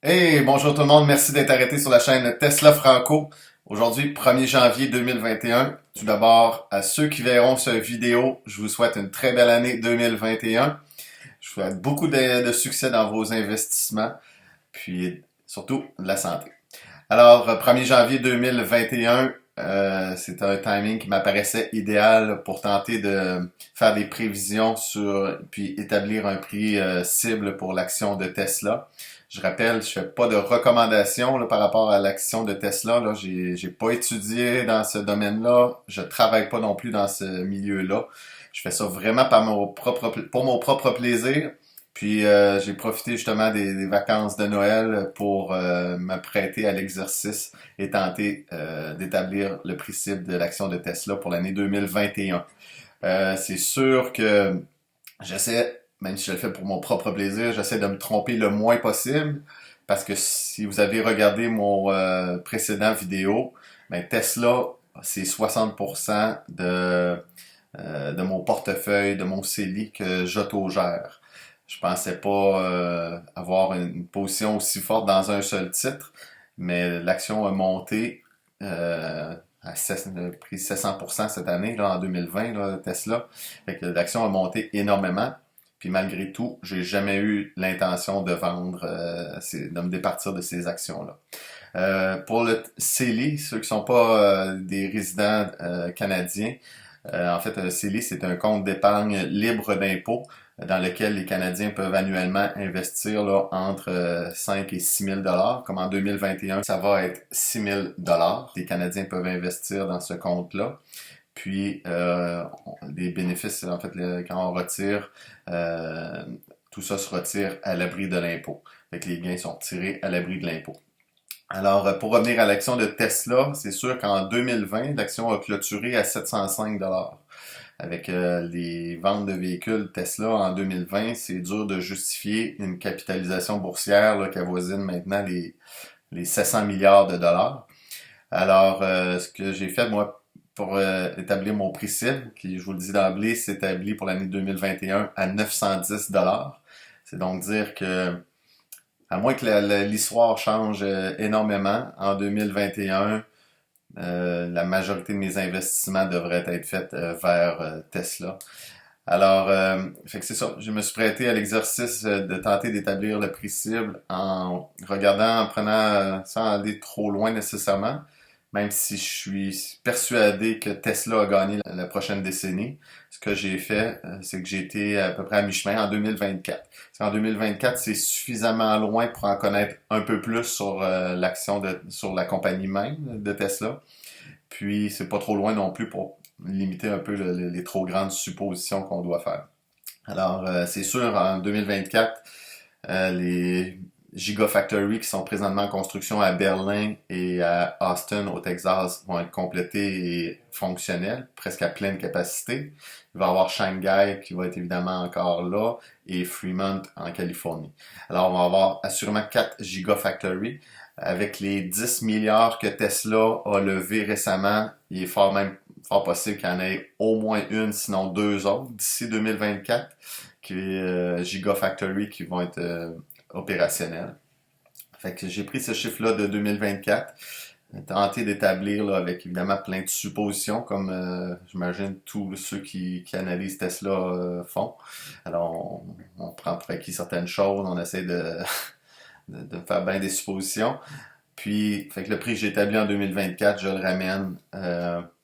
Hey, bonjour tout le monde, merci d'être arrêté sur la chaîne Tesla Franco. Aujourd'hui, 1er janvier 2021. Tout d'abord, à ceux qui verront cette vidéo, je vous souhaite une très belle année 2021. Je vous souhaite beaucoup de succès dans vos investissements, puis surtout de la santé. Alors, 1er janvier 2021, c'est un timing qui m'apparaissait idéal pour tenter de faire des prévisions puis établir un prix cible pour l'action de Tesla. Je rappelle, je fais pas de recommandations là, par rapport à l'action de Tesla. Là, j'ai pas étudié dans ce domaine-là. Je travaille pas non plus dans ce milieu-là. Je fais ça vraiment pour mon propre plaisir. Puis j'ai profité justement des vacances de Noël pour me prêter à l'exercice et tenter d'établir le prix cible de l'action de Tesla pour l'année 2021. C'est sûr que j'essaie, même si je le fais pour mon propre plaisir, j'essaie de me tromper le moins possible parce que si vous avez regardé mon précédent vidéo, ben Tesla, c'est 60% de mon portefeuille, de mon CELI que j'autogère. Je pensais pas avoir une position aussi forte dans un seul titre, mais l'action a monté pris 700% cette année, là, en 2020, là, Tesla. Fait que l'action a monté énormément. Puis malgré tout, j'ai jamais eu l'intention de vendre, de me départir de ces actions-là. Pour le CELI, ceux qui sont pas des résidents canadiens, en fait, un CELI, c'est un compte d'épargne libre d'impôt dans lequel les Canadiens peuvent annuellement investir là, entre 5 et 6 000 $. Comme en 2021, ça va être 6 000 $. Les Canadiens peuvent investir dans ce compte-là. Puis, les bénéfices, en fait, quand on retire, tout ça se retire à l'abri de l'impôt. Fait que les gains sont retirés à l'abri de l'impôt. Alors, pour revenir à l'action de Tesla, c'est sûr qu'en 2020, l'action a clôturé à 705 $. Avec les ventes de véhicules Tesla en 2020, c'est dur de justifier une capitalisation boursière là, qui avoisine maintenant les 700 milliards de dollars. Alors, ce que j'ai fait, moi, pour établir mon prix cible, qui, je vous le dis d'emblée, s'établit pour l'année 2021 à 910 $. C'est donc dire que à moins que l'histoire change énormément, en 2021, la majorité de mes investissements devraient être faits vers Tesla. Alors, fait que c'est ça. Je me suis prêté à l'exercice de tenter d'établir le prix cible en regardant, en prenant, sans aller trop loin nécessairement, même si je suis persuadé que Tesla a gagné la prochaine décennie. Ce que j'ai fait, c'est que j'ai été à peu près à mi-chemin en 2024. En 2024, c'est suffisamment loin pour en connaître un peu plus sur sur la compagnie même de Tesla. Puis, c'est pas trop loin non plus pour limiter un peu les trop grandes suppositions qu'on doit faire. Alors, c'est sûr, en 2024, les Gigafactory qui sont présentement en construction à Berlin et à Austin au Texas vont être complétés et fonctionnels, presque à pleine capacité. Il va y avoir Shanghai qui va être évidemment encore là et Fremont en Californie. Alors on va avoir assurément 4 Gigafactory. Avec les 10 milliards que Tesla a levé récemment, il est fort possible qu'il y en ait au moins une, sinon deux autres d'ici 2024, qui est Gigafactory qui vont être opérationnels. Fait que j'ai pris ce chiffre-là de 2024, tenté d'établir là, avec évidemment plein de suppositions, comme j'imagine tous ceux qui analysent Tesla font. Alors on prend pour acquis certaines choses, on essaie de faire bien des suppositions. Puis, fait que le prix que j'ai établi en 2024, je le ramène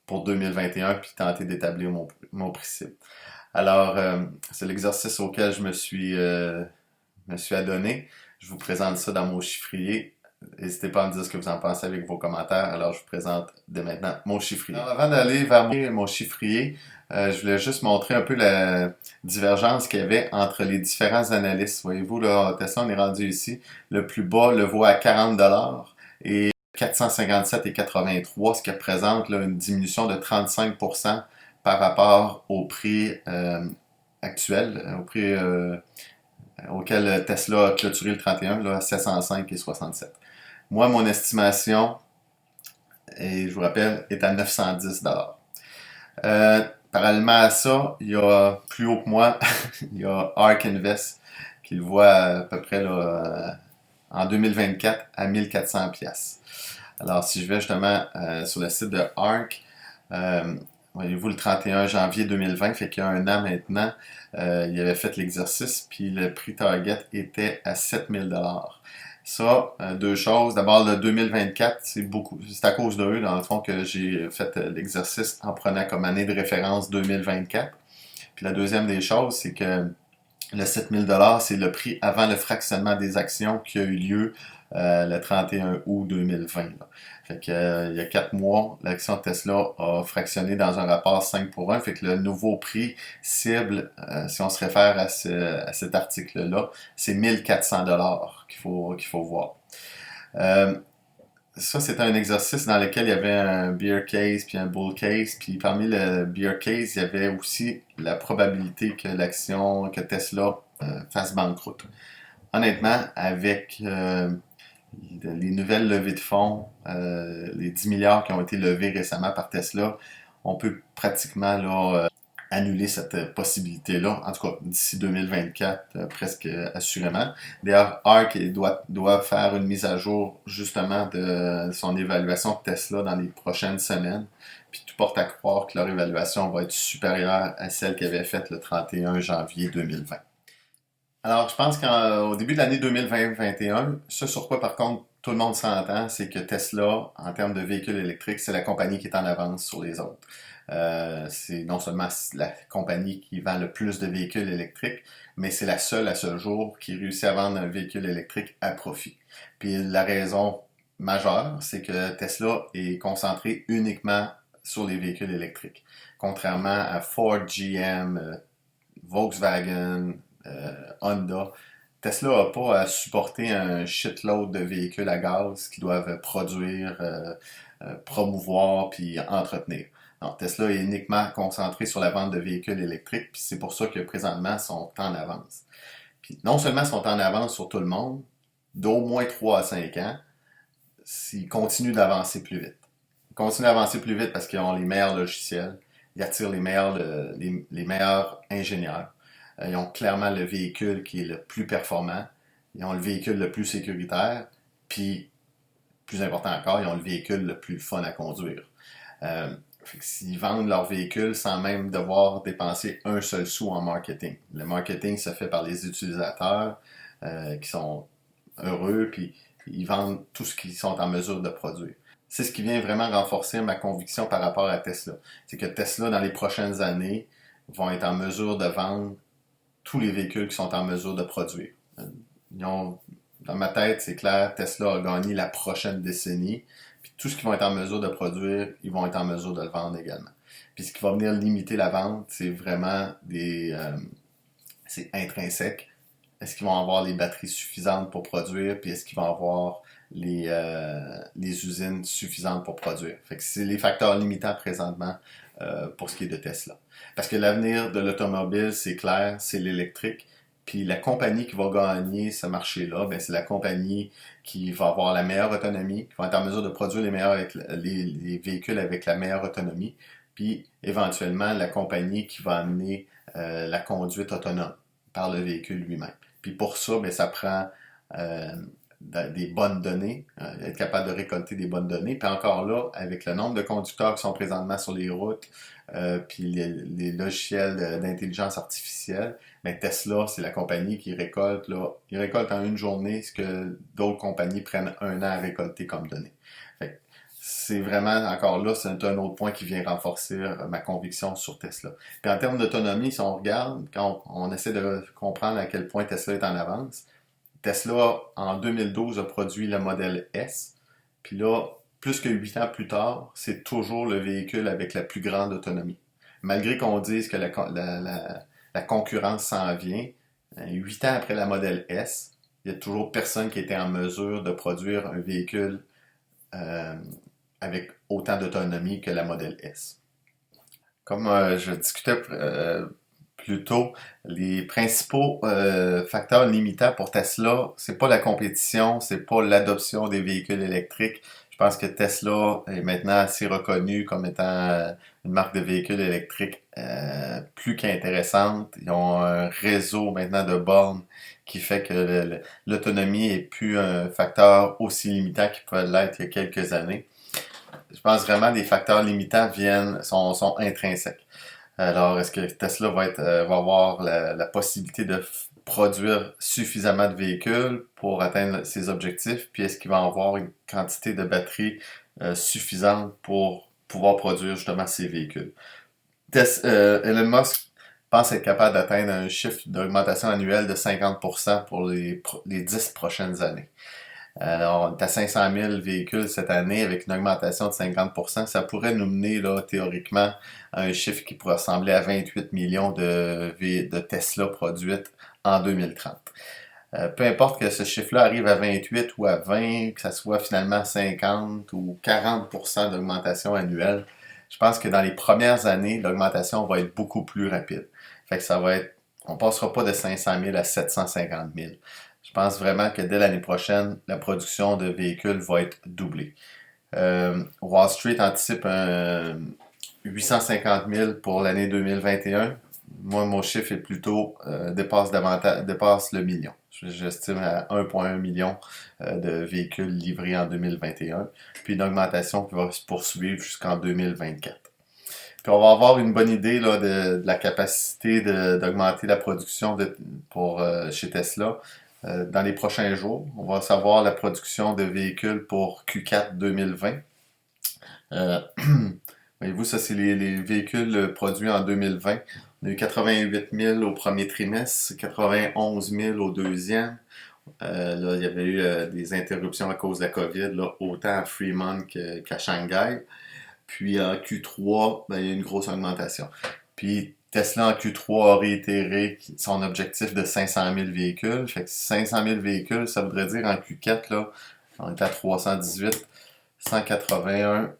pour 2021, puis tenter d'établir mon prix cible. Alors, c'est l'exercice auquel me suis adonné. Je vous présente ça dans mon chiffrier. N'hésitez pas à me dire ce que vous en pensez avec vos commentaires. Alors, je vous présente dès maintenant mon chiffrier. Alors, avant d'aller vers mon chiffrier, je voulais juste montrer un peu la divergence qu'il y avait entre les différents analystes. Voyez-vous, là, Tesla, on est rendu ici. Le plus bas le vaut à 40 $ et 457,83, ce qui représente là, une diminution de 35% par rapport au prix actuel, au prix auquel Tesla a clôturé le 31, là, à 705,67. Moi, mon estimation, et je vous rappelle, est à 910 $. Parallèlement à ça, il y a plus haut que moi, il y a ARK Invest qui le voit à peu près là, en 2024 à 1400 pièces. Alors, si je vais justement sur le site de ARK, voyez-vous, le 31 janvier 2020, fait qu'il y a un an maintenant, il avait fait l'exercice, puis le prix target était à 7000 $. Ça, deux choses. D'abord, le 2024, c'est beaucoup. C'est à cause d'eux, dans le fond, que j'ai fait l'exercice en prenant comme année de référence 2024. Puis la deuxième des choses, c'est que le 7000 $, c'est le prix avant le fractionnement des actions qui a eu lieu le 31 août 2020. Là. Fait que, il y a 4 mois, l'action de Tesla a fractionné dans un rapport 5 pour 1. Fait que le nouveau prix cible, si on se réfère à cet article-là, c'est 1400 $ qu'il faut voir. Ça, c'était un exercice dans lequel il y avait un bear case puis un bull case. Puis parmi le bear case, il y avait aussi la probabilité que l'action, que Tesla fasse banqueroute. Honnêtement, avec les nouvelles levées de fonds, les 10 milliards qui ont été levés récemment par Tesla, on peut pratiquement là, annuler cette possibilité-là, en tout cas d'ici 2024, presque assurément. D'ailleurs, ARK doit faire une mise à jour justement de son évaluation de Tesla dans les prochaines semaines. Puis tout porte à croire que leur évaluation va être supérieure à celle qu'ils avaient faite le 31 janvier 2020. Alors, je pense qu'au début de l'année 2020-2021, ce sur quoi par contre tout le monde s'entend, c'est que Tesla, en termes de véhicules électriques, c'est la compagnie qui est en avance sur les autres. C'est non seulement la compagnie qui vend le plus de véhicules électriques, mais c'est la seule à ce jour qui réussit à vendre un véhicule électrique à profit. Puis la raison majeure, c'est que Tesla est concentré uniquement sur les véhicules électriques. Contrairement à Ford, GM, Volkswagen, Honda, Tesla n'a pas à supporter un shitload de véhicules à gaz qu'ils doivent produire, promouvoir puis entretenir. Non, Tesla est uniquement concentré sur la vente de véhicules électriques, puis c'est pour ça que présentement, ils sont en avance. Puis non seulement ils sont en avance sur tout le monde, d'au moins 3 à 5 ans, ils continuent d'avancer plus vite. Ils continuent d'avancer plus vite parce qu'ils ont les meilleurs logiciels, ils attirent les meilleurs ingénieurs. Ils ont clairement le véhicule qui est le plus performant, ils ont le véhicule le plus sécuritaire, puis, plus important encore, ils ont le véhicule le plus fun à conduire. S'ils vendent leur véhicule sans même devoir dépenser un seul sou en marketing. Le marketing se fait par les utilisateurs qui sont heureux, puis ils vendent tout ce qu'ils sont en mesure de produire. C'est ce qui vient vraiment renforcer ma conviction par rapport à Tesla. C'est que Tesla, dans les prochaines années, vont être en mesure de vendre tous les véhicules qui sont en mesure de produire. Dans ma tête, c'est clair, Tesla a gagné la prochaine décennie. Puis tout ce qu'ils vont être en mesure de produire, ils vont être en mesure de le vendre également. Puis ce qui va venir limiter la vente, c'est vraiment c'est intrinsèque. Est-ce qu'ils vont avoir les batteries suffisantes pour produire, puis est-ce qu'ils vont avoir les usines suffisantes pour produire. Fait que c'est les facteurs limitants présentement pour ce qui est de Tesla. Parce que l'avenir de l'automobile, c'est clair, c'est l'électrique. Puis la compagnie qui va gagner ce marché-là, ben c'est la compagnie qui va avoir la meilleure autonomie, qui va être en mesure de produire les véhicules avec la meilleure autonomie, puis éventuellement la compagnie qui va amener la conduite autonome par le véhicule lui-même. Puis pour ça, ben, ça prend des bonnes données, être capable de récolter des bonnes données. Puis encore là, avec le nombre de conducteurs qui sont présentement sur les routes, puis les logiciels d'intelligence artificielle, ben Tesla, c'est la compagnie qui récolte, là, ils récoltent en une journée ce que d'autres compagnies prennent un an à récolter comme données. Fait c'est vraiment, encore là, c'est un autre point qui vient renforcer ma conviction sur Tesla. Puis en termes d'autonomie, si on regarde, quand on essaie de comprendre à quel point Tesla est en avance, Tesla, en 2012, a produit le modèle S. Puis là, plus que 8 ans plus tard, c'est toujours le véhicule avec la plus grande autonomie. Malgré qu'on dise que la concurrence s'en vient, 8 ans après la modèle S, il n'y a toujours personne qui était en mesure de produire un véhicule avec autant d'autonomie que la modèle S. Comme je discutais plus tôt, les principaux facteurs limitants pour Tesla, c'est pas la compétition, c'est pas l'adoption des véhicules électriques. Je pense que Tesla est maintenant assez reconnu comme étant une marque de véhicules électriques plus qu'intéressante. Ils ont un réseau maintenant de bornes qui fait que l'autonomie est plus un facteur aussi limitant qu'il pouvait l'être il y a quelques années. Je pense vraiment que les facteurs limitants sont intrinsèques. Alors, est-ce que Tesla va avoir la possibilité de produire suffisamment de véhicules pour atteindre ses objectifs? Puis est-ce qu'il va avoir une quantité de batterie suffisante pour pouvoir produire justement ces véhicules? Elon Musk pense être capable d'atteindre un chiffre d'augmentation annuelle de 50% pour les 10 prochaines années. Alors, on est à 500 000 véhicules cette année avec une augmentation de 50%. Ça pourrait nous mener, là, théoriquement, à un chiffre qui pourrait ressembler à 28 millions de Tesla produites en 2030. Peu importe que ce chiffre-là arrive à 28 ou à 20, que ça soit finalement 50 ou 40% d'augmentation annuelle, je pense que dans les premières années, l'augmentation va être beaucoup plus rapide. Fait que on passera pas de 500 000 à 750 000. Je pense vraiment que dès l'année prochaine, la production de véhicules va être doublée. Wall Street anticipe un 850 000 pour l'année 2021. Moi, mon chiffre est plutôt dépasse le million. J'estime à 1,1 million de véhicules livrés en 2021, puis une augmentation qui va se poursuivre jusqu'en 2024. Puis on va avoir une bonne idée là, de la capacité d'augmenter la production chez Tesla dans les prochains jours. On va savoir la production de véhicules pour Q4 2020. Voyez-vous, ça c'est les véhicules produits en 2020. On a eu 88 000 au premier trimestre, 91 000 au deuxième. Là, il y avait eu des interruptions à cause de la COVID, là, autant à Fremont qu'à Shanghai. Puis en Q3, ben, il y a une grosse augmentation. Puis Tesla en Q3 a réitéré son objectif de 500 000 véhicules. Fait que 500 000 véhicules, ça voudrait dire en Q4, là, on est à 318, 181,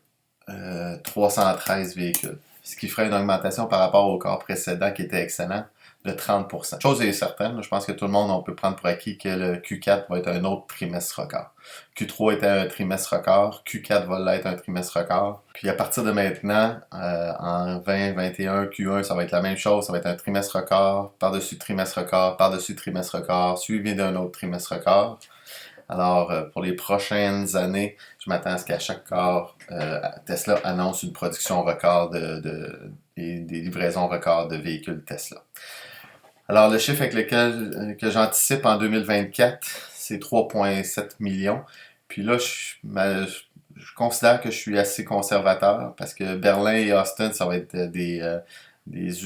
313 véhicules. Ce qui ferait une augmentation par rapport au quart précédent qui était excellent de 30%. Chose est certaine, je pense que tout le monde, on peut prendre pour acquis que le Q4 va être un autre trimestre record. Q3 était un trimestre record, Q4 va l'être un trimestre record. Puis à partir de maintenant, en 2021, Q1, ça va être la même chose, ça va être un trimestre record, par-dessus trimestre record, par-dessus trimestre record, suivi d'un autre trimestre record. Alors, pour les prochaines années, je m'attends à ce qu'à chaque quart, Tesla annonce une production record et des livraisons records de véhicules Tesla. Alors, le chiffre avec lequel que j'anticipe en 2024, c'est 3,7 millions. Puis là, je considère que je suis assez conservateur parce que Berlin et Austin, ça va être des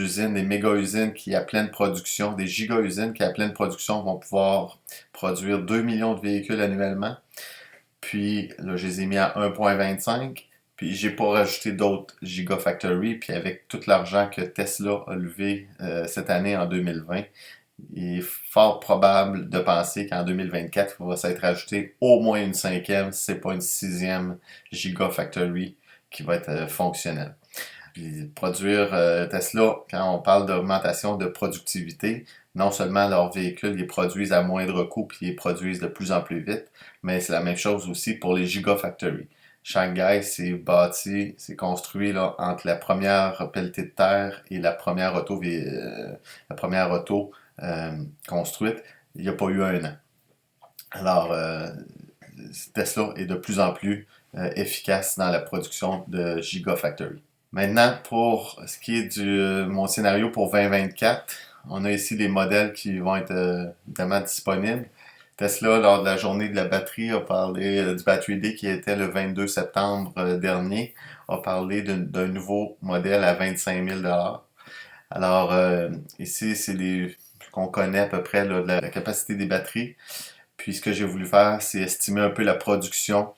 usines, des méga-usines qui à pleine production, des giga-usines qui à pleine production vont pouvoir produire 2 millions de véhicules annuellement. Puis là, je les ai mis à 1,25. Puis j'ai pas rajouté d'autres Gigafactory. Puis avec tout l'argent que Tesla a levé cette année en 2020, il est fort probable de penser qu'en 2024, il va s'être rajouté au moins une cinquième, si c'est pas une sixième Gigafactory qui va être fonctionnelle. Puis produire Tesla, quand on parle d'augmentation de productivité, non seulement leurs véhicules les produisent à moindre coût puis ils les produisent de plus en plus vite, mais c'est la même chose aussi pour les Gigafactories. Shanghai c'est construit là, entre la première pelletée de terre et la première auto construite. Il n'y a pas eu un an. Alors, Tesla est de plus en plus efficace dans la production de Gigafactory. Maintenant, pour ce qui est mon scénario pour 2024, on a ici les modèles qui vont être évidemment disponibles. Tesla, lors de la journée de la batterie, a parlé du Battery Day qui était le 22 septembre dernier, a parlé d'un nouveau modèle à 25 000 $. Alors, ici, c'est ce qu'on connaît à peu près là, de la capacité des batteries. Puis, ce que j'ai voulu faire, c'est estimer un peu la production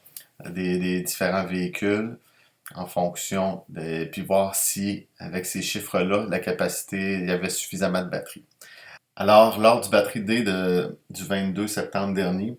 des différents véhicules en fonction puis voir si, avec ces chiffres-là, la capacité, il y avait suffisamment de batterie. Alors, lors du Battery Day du 22 septembre dernier,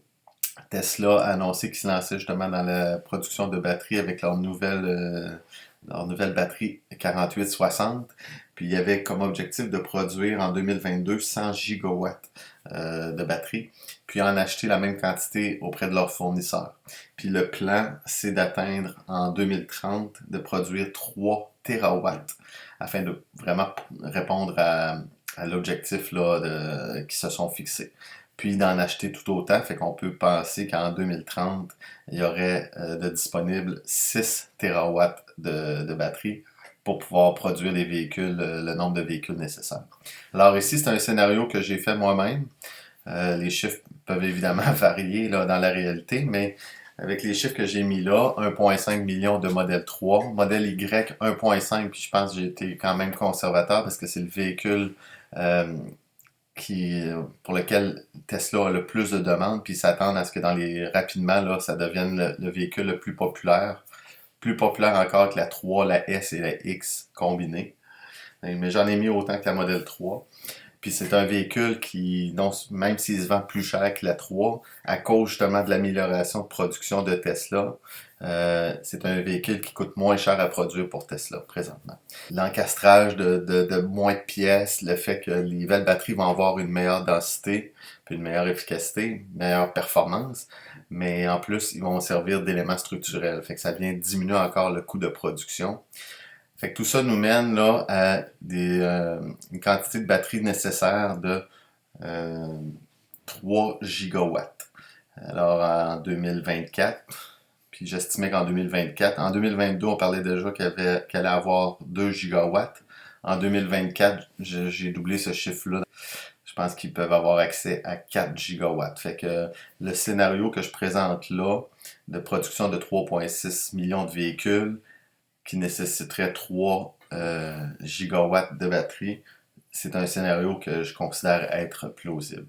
Tesla a annoncé qu'ils se lançaient justement dans la production de batteries avec leur nouvelle batterie 4860. Puis il y avait comme objectif de produire en 2022 100 gigawatts de batterie, puis en acheter la même quantité auprès de leurs fournisseurs. Puis le plan, c'est d'atteindre en 2030 de produire 3 terawatts afin de vraiment répondre à l'objectif là, qui se sont fixés. Puis d'en acheter tout autant, fait qu'on peut penser qu'en 2030, il y aurait de disponible 6 terawatts de batterie pour pouvoir produire les véhicules, le nombre de véhicules nécessaires. Alors ici, c'est un scénario que j'ai fait moi-même. Les chiffres peuvent évidemment varier là, dans la réalité, mais avec les chiffres que j'ai mis là, 1,5 million de modèle 3, modèle Y 1,5, puis je pense que j'ai été quand même conservateur parce que c'est le véhicule pour lequel Tesla a le plus de demandes, puis ils s'attendent à ce que rapidement, là, ça devienne le véhicule le plus populaire. Plus populaire encore que la 3, la S et la X combinées. Mais j'en ai mis autant que la modèle 3. Puis c'est un véhicule qui, même s'il se vend plus cher que la 3, à cause justement de l'amélioration de production de Tesla, c'est un véhicule qui coûte moins cher à produire pour Tesla présentement. L'encastrage de moins de pièces, le fait que les nouvelles batteries vont avoir une meilleure densité, puis une meilleure efficacité, une meilleure performance, mais en plus, ils vont servir d'éléments structurels. Fait que ça vient diminuer encore le coût de production. Fait que tout ça nous mène là à une quantité de batterie nécessaire de 3 gigawatts. Alors en 2024, puis j'estimais qu'en 2024, en 2022, on parlait déjà qu'elle allait avoir 2 gigawatts. En 2024, j'ai doublé ce chiffre-là. Je pense qu'ils peuvent avoir accès à 4 gigawatts. Fait que le scénario que je présente là, de production de 3,6 millions de véhicules, qui nécessiterait 3 gigawatts de batterie, c'est un scénario que je considère être plausible.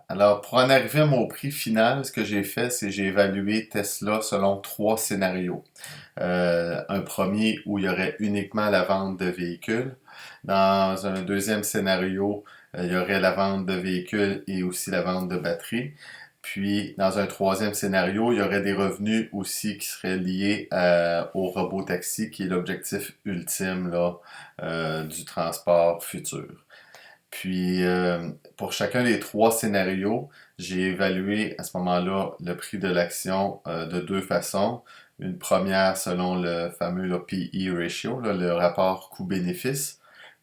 Alors, pour en arriver à mon prix final, ce que j'ai fait, c'est que j'ai évalué Tesla selon 3 scénarios. Un premier où il y aurait uniquement la vente de véhicules. Dans un deuxième scénario, il y aurait la vente de véhicules et aussi la vente de batteries. Puis, dans un troisième scénario, il y aurait des revenus aussi qui seraient liés au robot taxi, qui est l'objectif ultime là, du transport futur. Puis, pour chacun des 3 scénarios, j'ai évalué à ce moment-là le prix de l'action de 2 façons. Une première selon le fameux là, PE ratio, là, le rapport coût-bénéfice.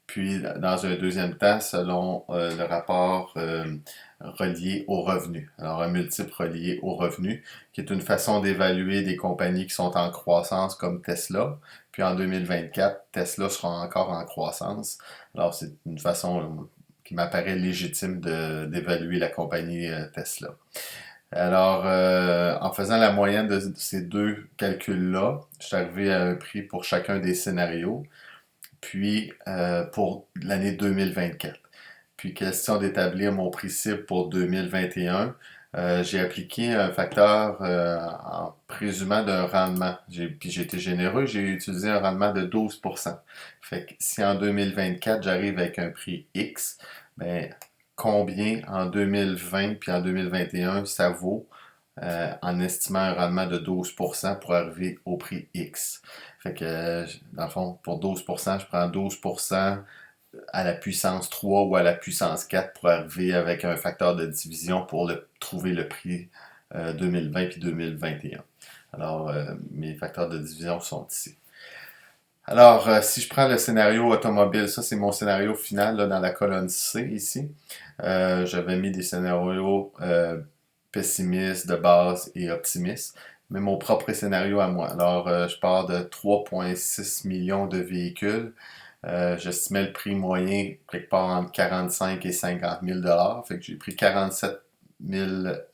Puis, dans un deuxième temps, selon le rapport relié au revenu. Alors, un multiple relié au revenu, qui est une façon d'évaluer des compagnies qui sont en croissance comme Tesla. Puis, en 2024, Tesla sera encore en croissance. Alors, c'est une façon qui m'apparaît légitime d'évaluer la compagnie Tesla. Alors, en faisant la moyenne de ces deux calculs-là, je suis arrivé à un prix pour chacun des scénarios. Puis, pour l'année 2024. Puis, question d'établir mon prix cible pour 2021, j'ai appliqué un facteur en présumant d'un rendement. Puis j'ai été généreux, j'ai utilisé un rendement de 12%. Fait que si en 2024, j'arrive avec un prix X, ben, combien en 2020 puis en 2021 ça vaut en estimant un rendement de 12% pour arriver au prix X. Fait que, dans le fond, pour 12%, je prends 12% à la puissance 3 ou à la puissance 4 pour arriver avec un facteur de division pour trouver le prix 2020 puis 2021. Alors, mes facteurs de division sont ici. Alors, si je prends le scénario automobile, ça c'est mon scénario final là, dans la colonne C ici. J'avais mis des scénarios pessimiste, de base et optimiste, mais mon propre scénario à moi. Alors, je pars de 3,6 millions de véhicules. J'estimais le prix moyen quelque part entre 45 et 50 000 $. Fait que j'ai pris 47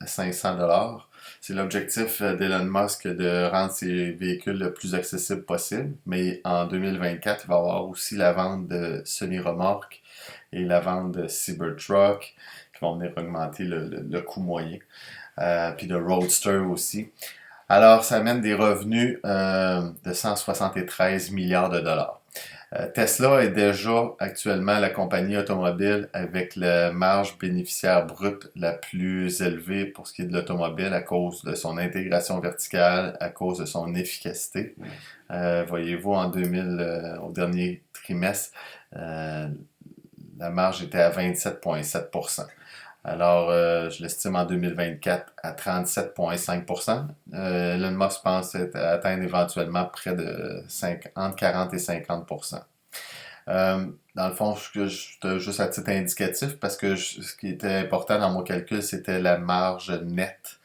500 $. C'est l'objectif d'Elon Musk de rendre ses véhicules le plus accessible possible. Mais en 2024, il va y avoir aussi la vente de semi-remorques et la vente de Cybertruck qui vont venir augmenter le coût moyen. Puis de Roadster aussi. Alors, ça amène des revenus de 173 milliards de dollars. Tesla est déjà actuellement la compagnie automobile avec la marge bénéficiaire brute la plus élevée pour ce qui est de l'automobile à cause de son intégration verticale, à cause de son efficacité. Voyez-vous, au dernier trimestre, la marge était à 27,7%. Alors, je l'estime en 2024 à 37,5%. Elon Musk pense atteindre éventuellement près de entre 40 et 50%. Dans le fond, c'était juste à titre indicatif parce que ce qui était important dans mon calcul, c'était la marge nette.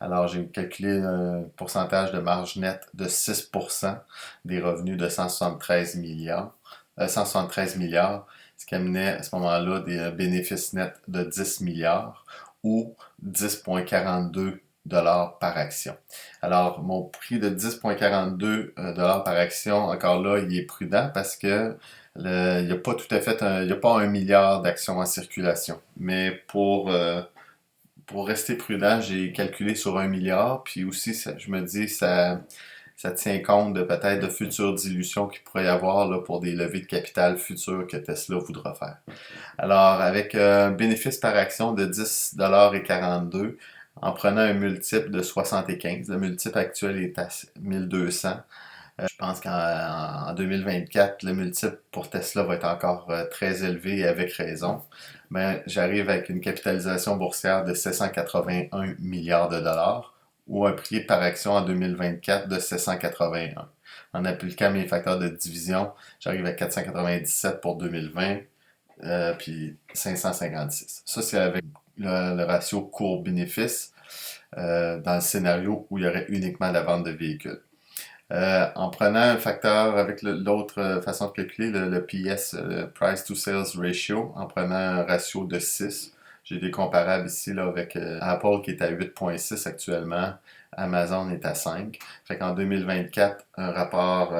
Alors, j'ai calculé un pourcentage de marge nette de 6% des revenus de 173 milliards, ce qui amenait à ce moment-là des bénéfices nets de 10 milliards ou 10,42 dollars par action. Alors, mon prix de 10,42 dollars par action, encore là, il est prudent parce que il n'y a pas tout à fait il n'y a pas 1 milliard d'actions en circulation. Mais pour rester prudent, j'ai calculé sur 1 milliard, puis aussi, je me dis, ça tient compte de peut-être de futures dilutions qu'il pourrait y avoir là, pour des levées de capital futures que Tesla voudra faire. Alors, avec un bénéfice par action de 10,42 en prenant un multiple de 75, le multiple actuel est à 1200. Je pense qu'en 2024, le multiple pour Tesla va être encore très élevé et avec raison. Mais j'arrive avec une capitalisation boursière de 781 milliards de dollars ou un prix par action en 2024 de 781. En appliquant mes facteurs de division, j'arrive à 497 pour 2020, puis 556. Ça, c'est avec le ratio cours-bénéfice dans le scénario où il y aurait uniquement la vente de véhicules. En prenant un facteur avec l'autre façon de calculer, le PS, le Price to Sales Ratio, en prenant un ratio de 6, j'ai des comparables ici là, avec Apple qui est à 8,6 actuellement, Amazon est à 5. Fait qu'en 2024, un rapport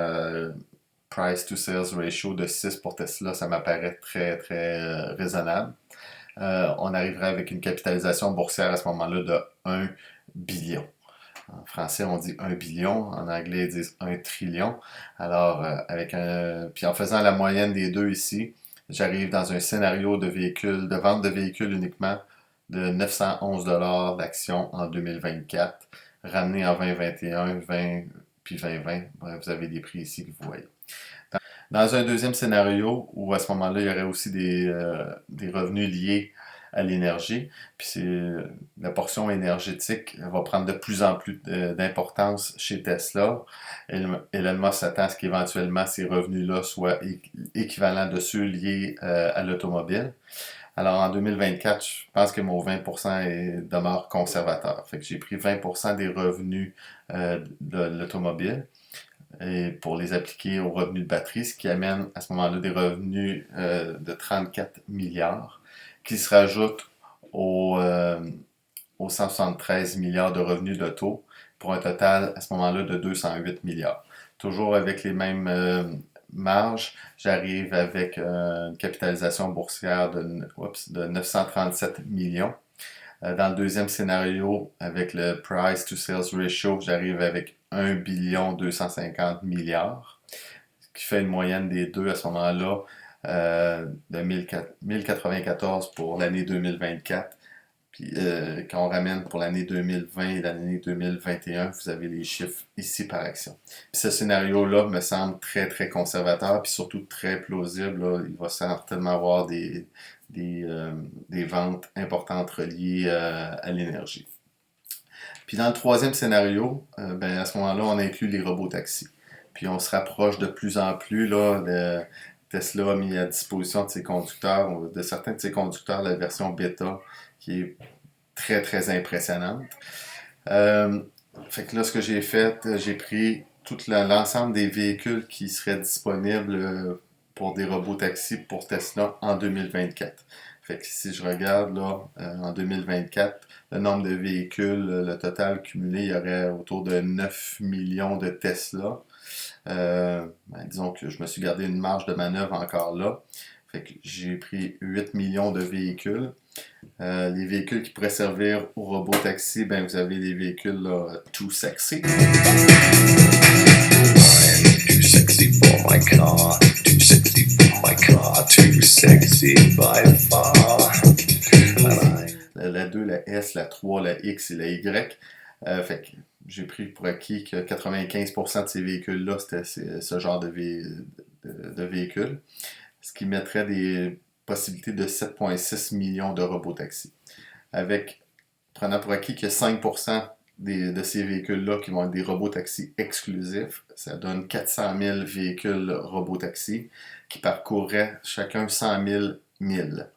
Price to Sales Ratio de 6 pour Tesla, ça m'apparaît très très raisonnable. On arriverait avec une capitalisation boursière à ce moment-là de 1 billion. En français, on dit 1 billion. En anglais, ils disent 1 trillion. Alors, puis en faisant la moyenne des deux ici, j'arrive dans un scénario de vente de véhicules uniquement de 911 dollars d'action en 2024, ramené en 2021, 20 puis 2020. Bref, vous avez des prix ici que vous voyez. Dans un deuxième scénario, où à ce moment-là, il y aurait aussi des revenus liés à l'énergie, puis la portion énergétique va prendre de plus en plus d'importance chez Tesla. Elon Musk s'attend à ce qu'éventuellement ces revenus-là soient équivalents de ceux liés à l'automobile. Alors en 2024, je pense que mon 20% demeure conservateur. Fait que j'ai pris 20% des revenus de l'automobile et pour les appliquer aux revenus de batterie, ce qui amène à ce moment-là des revenus de 34 milliards qui se rajoutent aux 173 milliards de revenus d'auto pour un total à ce moment-là de 208 milliards. Toujours avec les mêmes marges, j'arrive avec une capitalisation boursière de 937 millions. Dans le deuxième scénario, avec le Price to Sales Ratio, j'arrive avec 1 billion 250 milliards, ce qui fait une moyenne des deux à ce moment-là de 1094 pour l'année 2024. Puis quand on ramène pour l'année 2020 et l'année 2021, vous avez les chiffres ici par action. Puis ce scénario-là me semble très très conservateur, puis surtout très plausible. Là. Il va certainement avoir des ventes importantes reliées à l'énergie. Puis dans le troisième scénario, à ce moment-là, on inclut les robots taxis. Puis on se rapproche de plus en plus là, de Tesla a mis à disposition de ses conducteurs, de certains de ses conducteurs, la version bêta, qui est très très impressionnante. Fait que là, ce que j'ai fait, j'ai pris tout l'ensemble des véhicules qui seraient disponibles pour des robots taxis pour Tesla en 2024. Fait que si je regarde là, en 2024, le nombre de véhicules, le total cumulé, il y aurait autour de 9 millions de Tesla. Disons que je me suis gardé une marge de manœuvre encore là. Fait que j'ai pris 8 millions de véhicules. Les véhicules qui pourraient servir au robot taxi, vous avez les véhicules là, Too Sexy. Too sexy for my car, too sexy for my car, too sexy by far. La 2, la S, la 3, la X et la Y. Fait que j'ai pris pour acquis que 95% de ces véhicules-là, c'était ce genre de véhicules. Ce qui mettrait des possibilités de 7,6 millions de robots taxis. Prenant pour acquis que 5% de ces véhicules-là qui vont être des robotaxis exclusifs. Ça donne 400 000 véhicules robotaxis qui parcourraient chacun 100 000 milles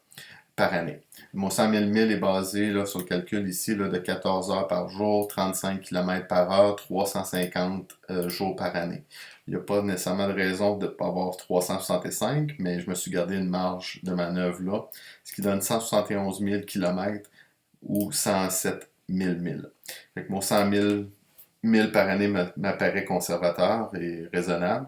par année. Mon 100 000 milles est basé là, sur le calcul ici là, de 14 heures par jour, 35 km par heure, 350 jours par année. Il n'y a pas nécessairement de raison de ne pas avoir 365, mais je me suis gardé une marge de manœuvre là, ce qui donne 171 000 km ou 107 000 milles. Fait que mon 100 000 milles par année m'apparaît conservateur et raisonnable.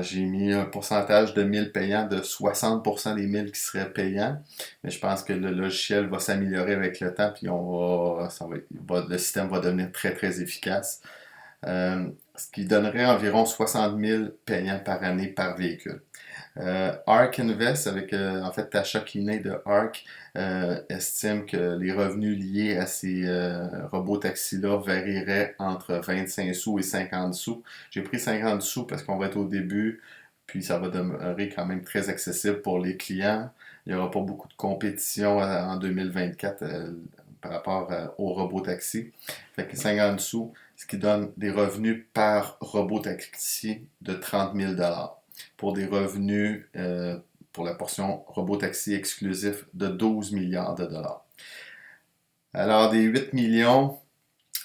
J'ai mis un pourcentage de milles payants de 60% des milles qui seraient payants, mais je pense que le logiciel va s'améliorer avec le temps, puis le système va devenir très très efficace. Ce qui donnerait environ 60 000 payants par année par véhicule. ARK Invest, avec en fait Tasha Keeney de ARK, estime que les revenus liés à ces robots taxis-là varieraient entre 25 sous et 50 sous. J'ai pris 50 sous parce qu'on va être au début, puis ça va demeurer quand même très accessible pour les clients. Il n'y aura pas beaucoup de compétition en 2024 par rapport aux robots taxis. Fait que 50 sous, ce qui donne des revenus par robot taxi de 30 000 pour des revenus pour la portion robotaxi exclusif de 12 milliards de dollars. Alors, des 8 millions,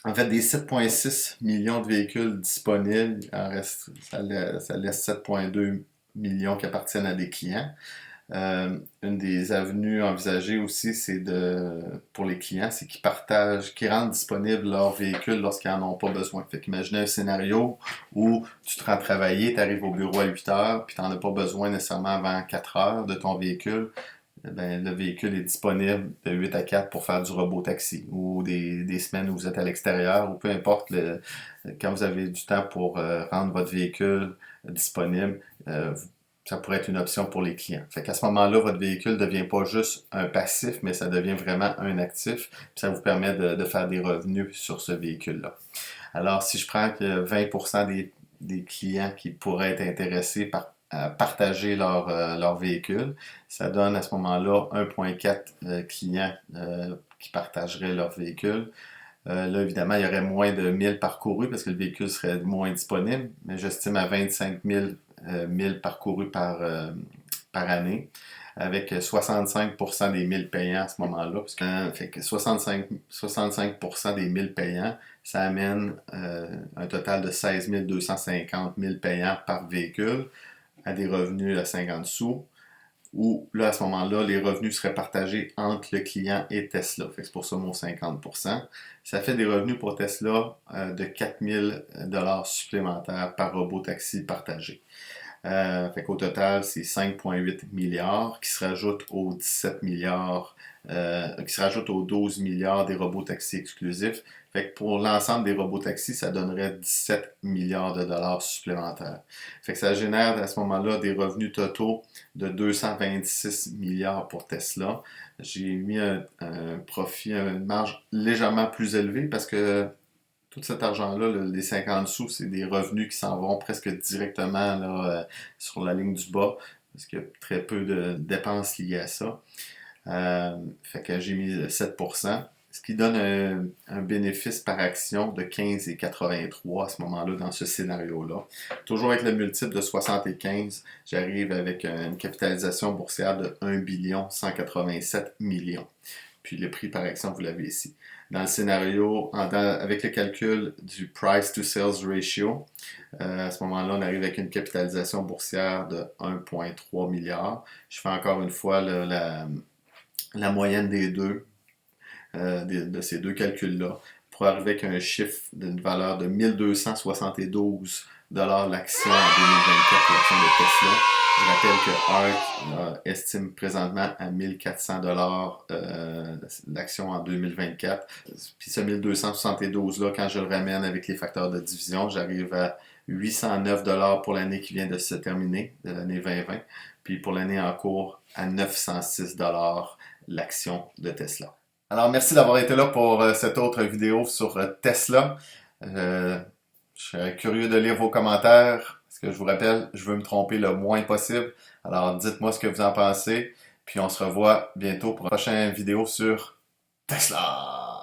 en fait, des 7,6 millions de véhicules disponibles, ça laisse 7,2 millions qui appartiennent à des clients. Une des avenues envisagées aussi, pour les clients, c'est qu'ils rendent disponibles leurs véhicules lorsqu'ils n'en ont pas besoin. Fait qu'imaginez un scénario où tu te rends travailler, tu arrives au bureau à 8 heures, puis tu n'en as pas besoin nécessairement avant 4 heures de ton véhicule. Ben, le véhicule est disponible de 8 à 4 pour faire du robot taxi, ou des semaines où vous êtes à l'extérieur, ou peu importe, quand vous avez du temps pour rendre votre véhicule disponible, ça pourrait être une option pour les clients. Fait qu'à ce moment-là, votre véhicule ne devient pas juste un passif, mais ça devient vraiment un actif, puis ça vous permet de faire des revenus sur ce véhicule-là. Alors, si je prends que 20% des clients qui pourraient être intéressés par à partager leur véhicule, ça donne à ce moment-là 1,4 clients qui partageraient leur véhicule. Là, évidemment, il y aurait moins de milles parcourus parce que le véhicule serait moins disponible, mais j'estime à 25 000 milles parcourus par année, avec 65% des milles payants à ce moment-là. Parce que, fait que 65% des milles payants, ça amène un total de 16 250 milles payants par véhicule à des revenus à 50 sous, où là, à ce moment-là, les revenus seraient partagés entre le client et Tesla. Fait que c'est pour ça mon 50%. Ça fait des revenus pour Tesla de 4 000 supplémentaires par robot taxi partagé. Fait qu'au total, c'est 5,8 milliards qui se rajoutent aux 17 milliards, qui se rajoutent aux 12 milliards des robots taxis exclusifs. Fait que pour l'ensemble des robots taxis, ça donnerait 17 milliards de dollars supplémentaires. Fait que ça génère à ce moment-là des revenus totaux de 226 milliards pour Tesla. J'ai mis un profit, une marge légèrement plus élevée parce que tout cet argent-là, les 50 sous, c'est des revenus qui s'en vont presque directement là, sur la ligne du bas, parce qu'il y a très peu de dépenses liées à ça. Fait que j'ai mis 7%, ce qui donne un bénéfice par action de 15,83 à ce moment-là dans ce scénario-là. Toujours avec le multiple de 75, j'arrive avec une capitalisation boursière de 1 187 millions. Puis le prix par action, vous l'avez ici. Dans le scénario, avec le calcul du Price to Sales Ratio, à ce moment-là, on arrive avec une capitalisation boursière de 1,3 milliard. Je fais encore une fois la moyenne des deux, de ces deux calculs-là, pour arriver avec un chiffre d'une valeur de 1272 l'action en 2024, l'action de Tesla. Je rappelle que ARK estime présentement à 1400 l'action en 2024. Puis ce 1272-là, quand je le ramène avec les facteurs de division, j'arrive à 809 pour l'année qui vient de se terminer, de l'année 2020. Puis pour l'année en cours, à 906 l'action de Tesla. Alors, merci d'avoir été là pour cette autre vidéo sur Tesla. Je serais curieux de lire vos commentaires. Parce que je vous rappelle, je veux me tromper le moins possible. Alors, dites-moi ce que vous en pensez. Puis on se revoit bientôt pour une prochaine vidéo sur Tesla.